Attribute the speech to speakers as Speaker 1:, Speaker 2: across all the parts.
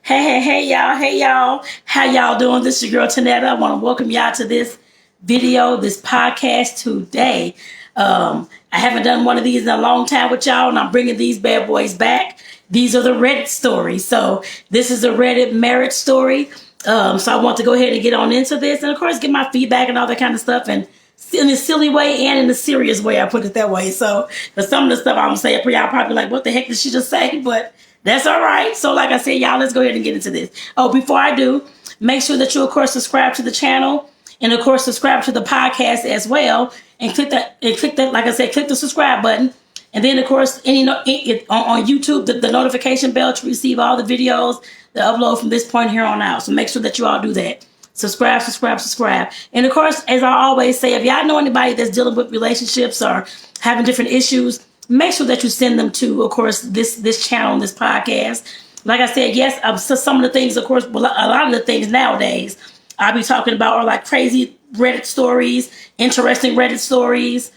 Speaker 1: Hey y'all. How y'all doing? This is your girl Tanetta. I want to welcome y'all to this video, this podcast today. I haven't done one of these in a long time with y'all, and I'm bringing these bad boys back. These are the Reddit stories. So this is a Reddit marriage story. So I want to go ahead and get on into this, and of course, get my feedback and all that kind of stuff, and in a silly way and in a serious way. I put it that way. So for some of the stuff I'm gonna say, y'all probably like, what the heck did she just say? But that's all right. So like I said, y'all, let's go ahead and get into this. Oh, before I do, make sure that you, of course, subscribe to the channel and, of course, subscribe to the podcast as well. And click that, like I said, click the subscribe button. And then, of course, on YouTube, the notification bell to receive all the videos that upload from this point here on out. So make sure that you all do that. Subscribe. And, of course, as I always say, if y'all know anybody that's dealing with relationships or having different issues, make sure that you send them to, of course, this channel, this podcast. Like I said, yes, so some of the things, of course, a lot of the things nowadays I'll be talking about are like crazy Reddit stories, interesting Reddit stories,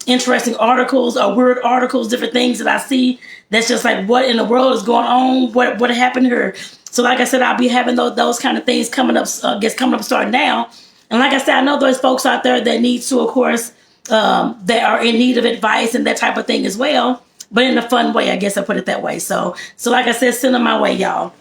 Speaker 1: interesting articles or weird articles, different things that I see that's just like, what in the world is going on? What happened here? So like I said, I'll be having those kind of things coming up starting now. And like I said, I know there's folks out there that need to, of course, that are in need of advice and that type of thing as well, but in a fun way, I guess I put it that way. So like I said, send them my way, y'all.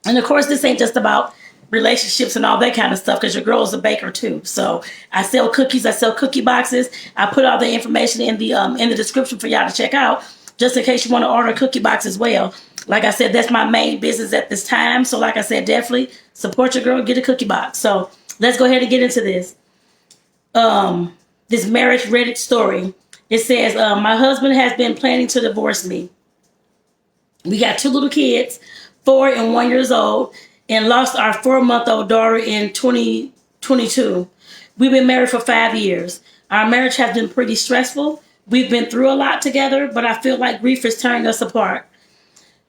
Speaker 1: And of course, this ain't just about relationships and all that kind of stuff, because your girl's a baker too. So I sell cookies, I sell cookie boxes. I put all the information in the description for y'all to check out, just in case you want to order a cookie box as well. Like I said, that's my main business at this time. So like I said, definitely support your girl, get a cookie box. So let's go ahead and get into this. This marriage Reddit story. It says, my husband has been planning to divorce me. We got 2 little kids, 4 and 1 years old, and lost our 4-month-old daughter in 2022. We've been married for 5 years. Our marriage has been pretty stressful. We've been through a lot together, but I feel like grief is tearing us apart.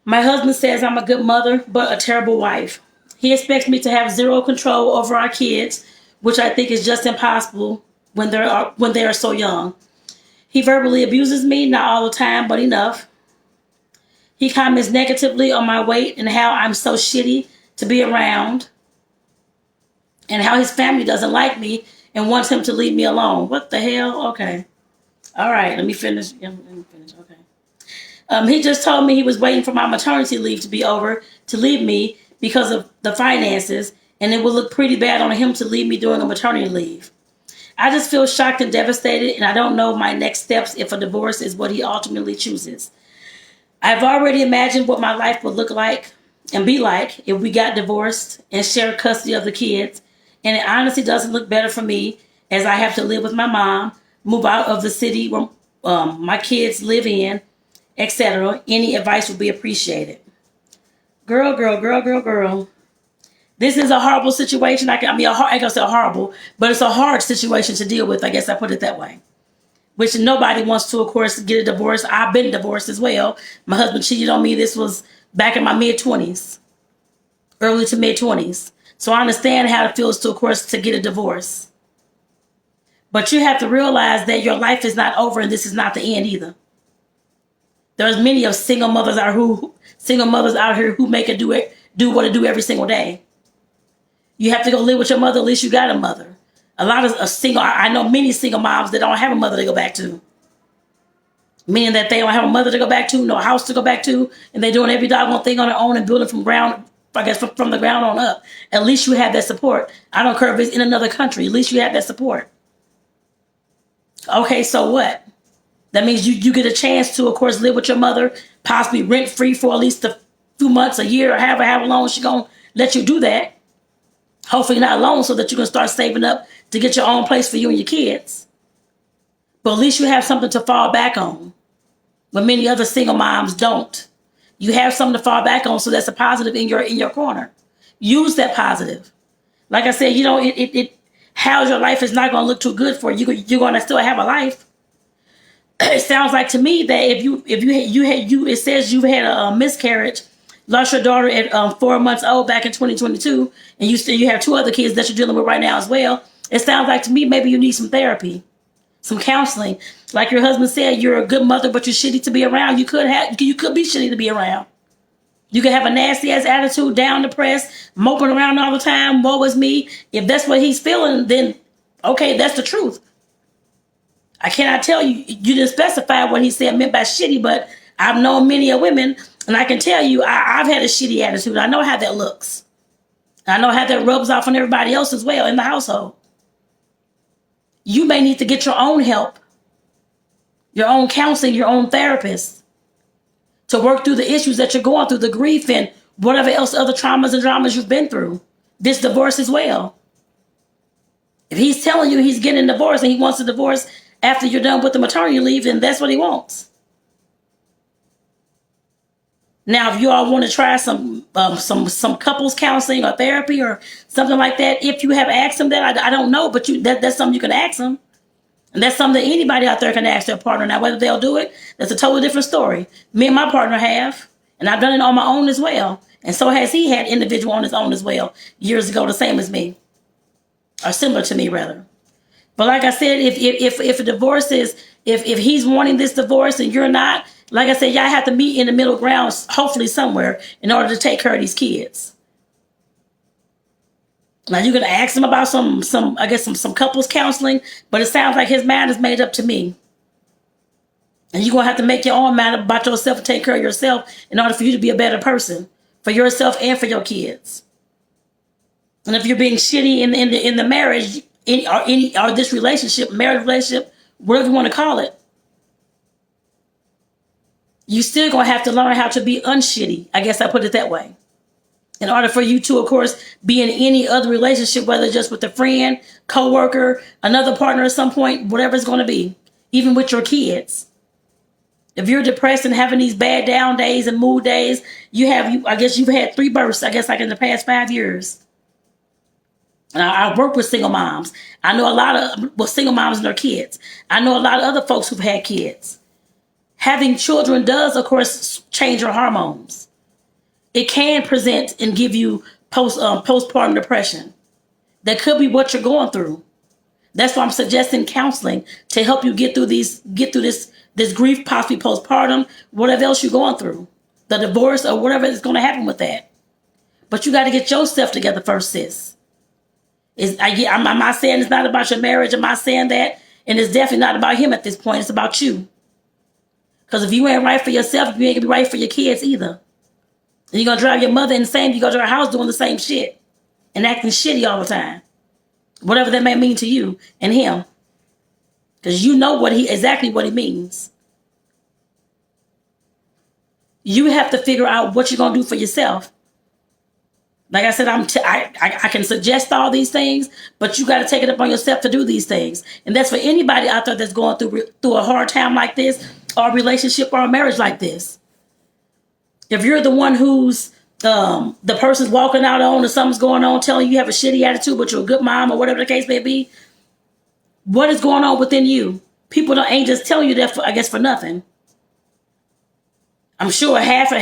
Speaker 1: My husband says I'm a good mother, but a terrible wife. He expects me to have zero control over our kids, which I think is just impossible when they are so young. He verbally abuses me, not all the time, but enough. He comments negatively on my weight and how I'm so shitty to be around, and how his family doesn't like me and wants him to leave me alone. What the hell? Okay. All right, let me finish. Yeah, let me finish. Okay. He just told me he was waiting for my maternity leave to be over to leave me because of the finances, and it would look pretty bad on him to leave me during a maternity leave. I just feel shocked and devastated, and I don't know my next steps if a divorce is what he ultimately chooses. I've already imagined what my life would look like and be like if we got divorced and shared custody of the kids, and it honestly doesn't look better for me, as I have to live with my mom, move out of the city where my kids live in, etc. Any advice would be appreciated. Girl. This is a horrible situation. I ain't gonna say horrible, but it's a hard situation to deal with. I guess I put it that way. Which nobody wants to, of course, get a divorce. I've been divorced as well. My husband cheated on me. This was back in my mid-20s, early to mid-20s. So I understand how it feels to, of course, to get a divorce. But you have to realize that your life is not over, and this is not the end either. There's many of single mothers out here who make it do what it do every single day. You have to go live with your mother. At least you got a mother. A lot of I know many single moms that don't have a mother to go back to. Meaning that they don't have a mother to go back to, no house to go back to, and they're doing every doggone thing on their own and building from the ground on up. At least you have that support. I don't care if it's in another country. At least you have that support. Okay, so what? That means you get a chance to, of course, live with your mother, possibly rent-free for at least a few months, a year, or however long she's going to let you do that. Hopefully not alone, so that you can start saving up to get your own place for you and your kids. But at least you have something to fall back on, when many other single moms don't. You have something to fall back on, so that's a positive in your corner. Use that positive. Like I said, how your life is not going to look too good for you. You're going to still have a life. It sounds like to me that it says you had a miscarriage, lost your daughter at 4 months old back in 2022, and you have 2 other kids that you're dealing with right now as well. It sounds like to me maybe you need some therapy, some counseling. Like your husband said, you're a good mother, but you're shitty to be around. You could be shitty to be around. You can have a nasty ass attitude, down depressed, moping around all the time, woe is me. If that's what he's feeling, then okay, that's the truth. I cannot tell you, you didn't specify what he said meant by shitty, but I've known many of women, and I can tell you, I've had a shitty attitude. I know how that looks. I know how that rubs off on everybody else as well in the household. You may need to get your own help, your own counseling, your own therapist to work through the issues that you're going through, the grief and whatever else other traumas and dramas you've been through. This divorce as well. If he's telling you he's getting a divorce and he wants a divorce after you're done with the maternity leave, then that's what he wants. Now, if you all want to try some couples counseling or therapy or something like that, if you have asked him that, I don't know, but that's something you can ask him. And that's something that anybody out there can ask their partner. Now, whether they'll do it, that's a totally different story. Me and my partner have, and I've done it on my own as well. And so has he had individual on his own as well years ago, the same as me, or similar to me rather. But like I said, if a divorce is, if he's wanting this divorce and you're not, like I said, y'all have to meet in the middle ground, hopefully somewhere, in order to take care of these kids. Now you're gonna ask him about some couples counseling, but it sounds like his mind is made up to me. And you're gonna have to make your own mind up about yourself and take care of yourself in order for you to be a better person for yourself and for your kids. And if you're being shitty in the marriage, or this relationship, marriage relationship, whatever you want to call it, you still gonna have to learn how to be unshitty. I guess I put it that way. In order for you to, of course, be in any other relationship, whether just with a friend, coworker, another partner at some point, whatever it's going to be, even with your kids. If you're depressed and having these bad down days and mood days, I guess you've had 3 births, I guess, like in the past 5 years. And I work with single moms. I know a lot of single moms and their kids. I know a lot of other folks who've had kids. Having children does, of course, change your hormones. It can present and give you postpartum depression. That could be what you're going through. That's why I'm suggesting counseling to help you get through this grief, possibly postpartum, whatever else you're going through, the divorce or whatever is going to happen with that. But you got to get yourself together first, sis. I'm not saying it's not about your marriage. I'm not saying that, and it's definitely not about him at this point. It's about you. Because if you ain't right for yourself, you ain't gonna be right for your kids either. And you're gonna drive your mother insane. You go to her house doing the same shit and acting shitty all the time, whatever that may mean to you and him, because you know exactly what he means. You have to figure out what you're gonna do for yourself. Like I said, I can suggest all these things, but you got to take it upon yourself to do these things. And that's for anybody out there that's going through a hard time like this, or a relationship or a marriage like this. If you're the one who's the person's walking out on or something's going on, telling you have a shitty attitude, but you're a good mom or whatever the case may be, what is going on within you? People ain't just telling you that for nothing. I'm sure half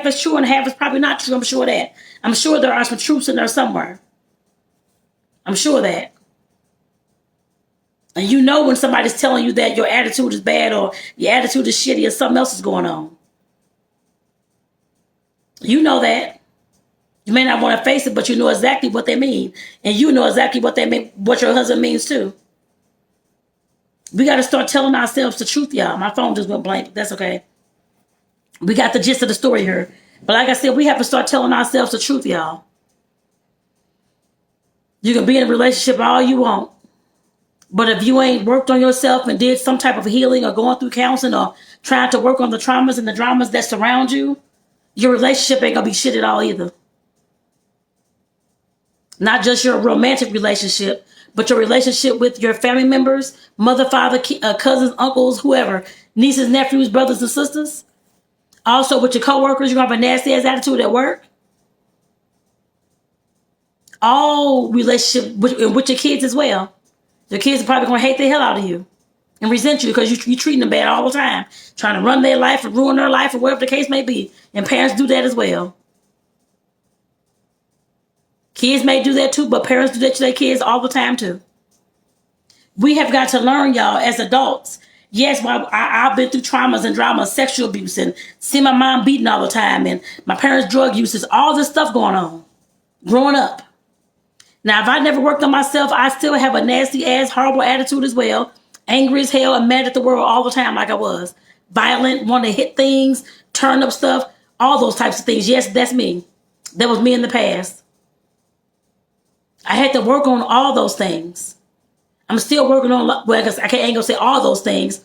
Speaker 1: is true and half is probably not true. I'm sure of that. I'm sure there are some truths in there somewhere. I'm sure of that. And you know when somebody's telling you that your attitude is bad or your attitude is shitty or something else is going on. You know that. You may not want to face it, but you know exactly what they mean. And you know exactly what your husband means too. We got to start telling ourselves the truth, y'all. My phone just went blank. That's okay. We got the gist of the story here. But like I said, we have to start telling ourselves the truth, y'all. You can be in a relationship all you want. But if you ain't worked on yourself and did some type of healing or going through counseling or trying to work on the traumas and the dramas that surround you, your relationship ain't going to be shit at all either. Not just your romantic relationship, but your relationship with your family members, mother, father, cousins, uncles, whoever, nieces, nephews, brothers, and sisters. Also with your coworkers, you're going to have a nasty ass attitude at work. All relationship with your kids as well. Your kids are probably going to hate the hell out of you and resent you because you're treating them bad all the time, trying to run their life and ruin their life or whatever the case may be. And parents do that as well. Kids may do that too, but parents do that to their kids all the time too. We have got to learn, y'all, as adults Yes, well, I've been through traumas and dramas, sexual abuse, and see my mom beaten all the time, and my parents' drug uses, all this stuff going on growing up. Now, if I never worked on myself, I still have a nasty ass, horrible attitude as well. Angry as hell and mad at the world all the time, like I was. Violent, want to hit things, turn up stuff, all those types of things. Yes, that's me. That was me in the past. I had to work on all those things. I'm still working on, well, I ain't gonna say all those things.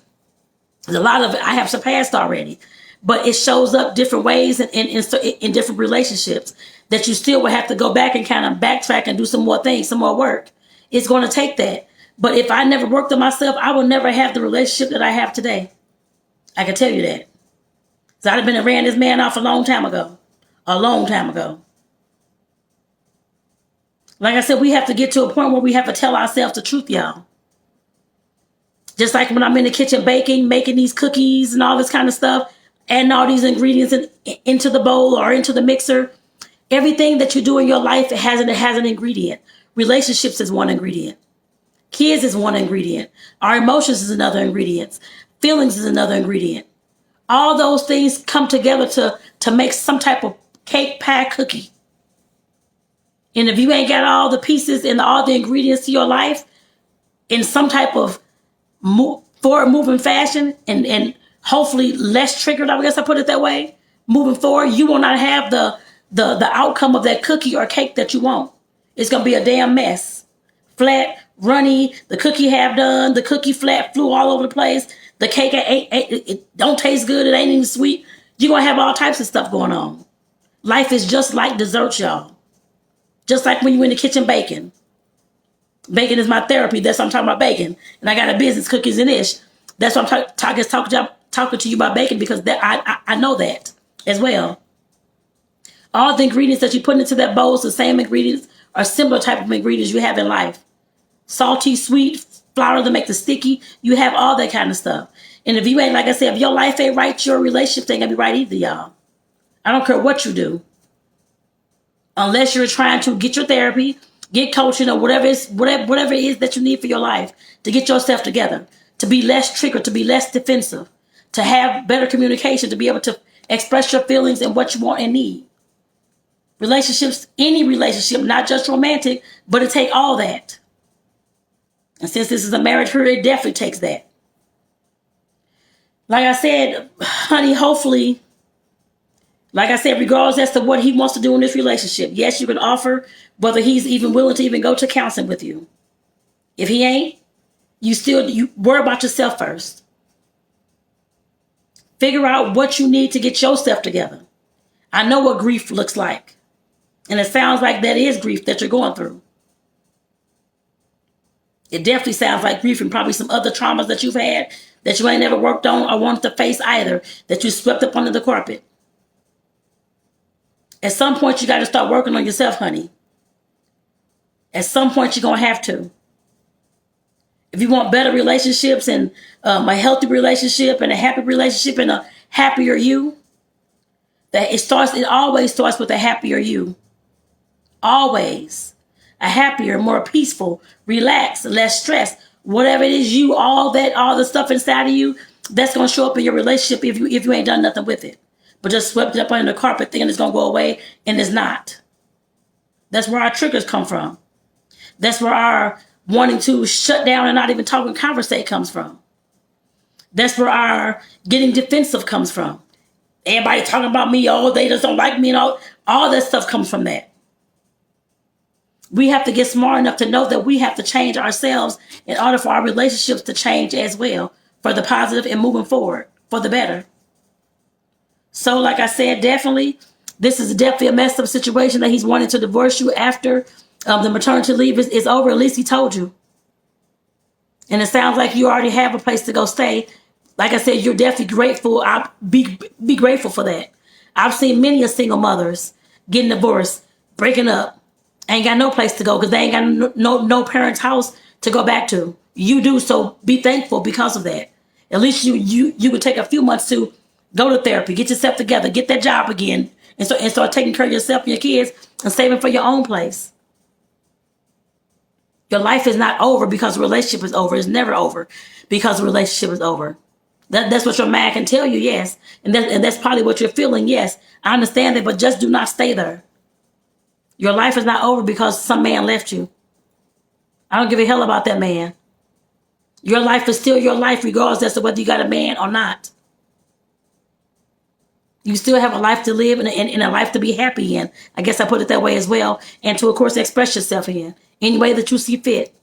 Speaker 1: There's a lot of it I have surpassed already. But it shows up different ways in different relationships that you still will have to go back and kind of backtrack and do some more things, some more work. It's going to take that. But if I never worked on myself, I will never have the relationship that I have today. I can tell you that. So I'd have been and ran this man off a long time ago. A long time ago. Like I said, we have to get to a point where we have to tell ourselves the truth, y'all. Just like when I'm in the kitchen baking, making these cookies and all this kind of stuff, adding all these ingredients into the bowl or into the mixer. Everything that you do in your life, it has an ingredient. Relationships is one ingredient. Kids is one ingredient. Our emotions is another ingredient. Feelings is another ingredient. All those things come together to make some type of cake, pie, cookie. And if you ain't got all the pieces and all the ingredients to your life in some type of forward moving fashion and hopefully less triggered, I guess I put it that way, moving forward, you will not have the outcome of that cookie or cake that you want. It's going to be a damn mess. Flat, runny, the cookie half done, the cookie flat flew all over the place, the cake it don't taste good, it ain't even sweet. You're going to have all types of stuff going on. Life is just like desserts, y'all. Just like when you're in the kitchen baking. Baking is my therapy. That's what I'm talking about, baking. And I got a business, Cookies and Ish. That's what I'm talking to you about baking, because I know that as well. All the ingredients that you put into that bowl is the same ingredients or similar type of ingredients you have in life. Salty, sweet, flour to make the sticky. You have all that kind of stuff. And if you ain't, like I said, if your life ain't right, your relationship ain't gonna be right either, y'all. I don't care what you do. Unless you're trying to get your therapy, get coaching, or whatever it is that you need for your life to get yourself together, to be less triggered, to be less defensive, to have better communication, to be able to express your feelings and what you want and need. Relationships, any relationship, not just romantic, but it takes all that. And since this is a marriage here, it definitely takes that. Like I said, honey, hopefully, like I said, regardless as to what he wants to do in this relationship, yes, you can offer whether he's even willing to even go to counseling with you. If he ain't, you worry about yourself first. Figure out what you need to get yourself together. I know what grief looks like. And it sounds like that is grief that you're going through. It definitely sounds like grief, and probably some other traumas that you've had that you ain't never worked on or wanted to face either, that you swept up under the carpet. At some point, you got to start working on yourself, honey. At some point, you're going to have to. If you want better relationships and a healthy relationship and a happy relationship and a happier you, it always starts with a happier you. Always. A happier, more peaceful, relaxed, less stressed. Whatever it is all the stuff inside of you, that's going to show up in your relationship if you ain't done nothing with it. But just swept it up under the carpet thinking it's going to go away, and it's not. That's where our triggers come from. That's where our wanting to shut down and not even talk and conversate comes from. That's where our getting defensive comes from. Everybody talking about me, they just don't like me, and all that stuff comes from that. We have to get smart enough to know that we have to change ourselves in order for our relationships to change as well, for the positive and moving forward, for the better. So like I said, this is definitely a messed up situation that he's wanting to divorce you after the maternity leave is over. At least he told you. And it sounds like you already have a place to go stay. Like I said, you're definitely grateful. I'll be grateful for that. I've seen many of single mothers getting divorced, breaking up, ain't got no place to go because they ain't got no parents' house to go back to. You do, so be thankful because of that. At least you could take a few months to go to therapy, get yourself together, get that job again, and start taking care of yourself and your kids and saving for your own place. Your life is not over because the relationship is over. It's never over because the relationship is over. That's what your mind can tell you, yes. And that's probably what you're feeling, yes. I understand that, but just do not stay there. Your life is not over because some man left you. I don't give a hell about that man. Your life is still your life regardless as to whether you got a man or not. You still have a life to live and a life to be happy in. I guess I put it that way as well. And to, of course, express yourself in any way that you see fit.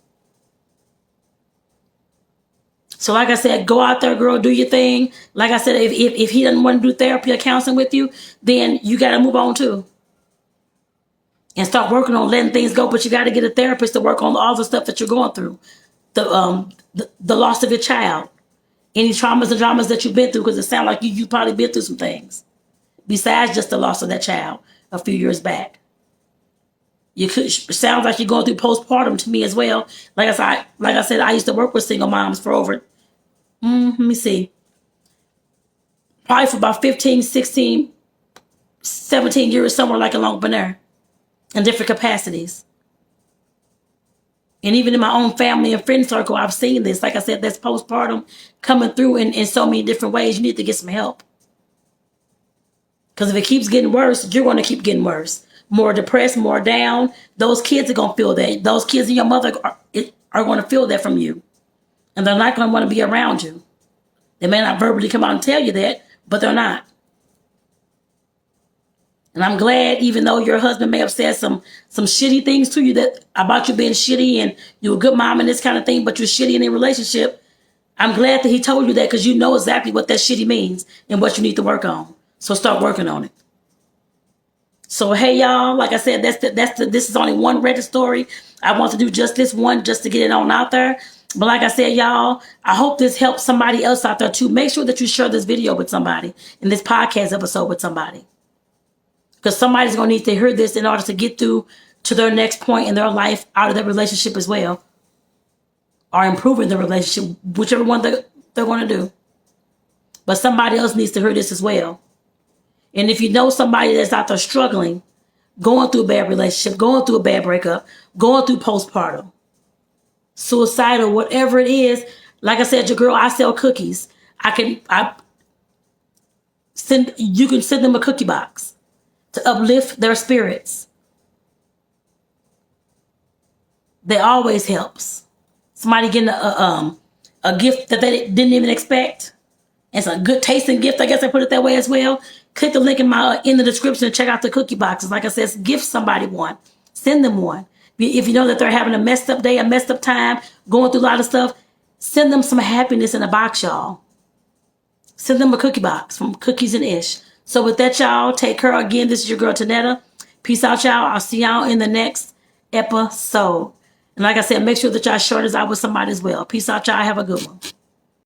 Speaker 1: So like I said, go out there, girl, do your thing. Like I said, if he doesn't want to do therapy or counseling with you, then you got to move on too. And start working on letting things go. But you got to get a therapist to work on all the stuff that you're going through. The loss of your child. Any traumas and dramas that you've been through, because it sounds like you probably been through some things. Besides just the loss of that child a few years back. Sounds like you're going through postpartum to me as well. Like I said, I used to work with single moms for over, let me see, probably for about 15, 16, 17 years, somewhere like along there, in different capacities. And even in my own family and friend circle, I've seen this. Like I said, that's postpartum coming through in so many different ways. You need to get some help. Because if it keeps getting worse, you're going to keep getting worse. More depressed, more down. Those kids are going to feel that. Those kids and your mother are going to feel that from you. And they're not going to want to be around you. They may not verbally come out and tell you that, but they're not. And I'm glad, even though your husband may have said some shitty things to you that about you being shitty and you're a good mom and this kind of thing, but you're shitty in a relationship, I'm glad that he told you that, because you know exactly what that shitty means and what you need to work on. So start working on it. So hey y'all, like I said, this is only one Reddit story. I want to do just this one just to get it on out there. But like I said, y'all, I hope this helps somebody else out there too. Make sure that you share this video with somebody and this podcast episode with somebody. Because somebody's going to need to hear this in order to get through to their next point in their life, out of their relationship as well. Or improving the relationship, whichever one they're going to do. But somebody else needs to hear this as well. And if you know somebody that's out there struggling, going through a bad relationship, going through a bad breakup, going through postpartum, suicidal, whatever it is, like I said, your girl, I sell cookies. You can send them a cookie box to uplift their spirits. That always helps. Somebody getting a gift that they didn't even expect. It's a good tasting gift, I guess I put it that way as well. Click the link in the description and check out the cookie boxes. Like I said, gift somebody one. Send them one. If you know that they're having a messed up day, a messed up time, going through a lot of stuff, send them some happiness in a box, y'all. Send them a cookie box from Cookies and Ish. So with that, y'all, take care. Again, this is your girl, Tanetta. Peace out, y'all. I'll see y'all in the next episode. And like I said, make sure that y'all share this out with somebody as well. Peace out, y'all. Have a good one.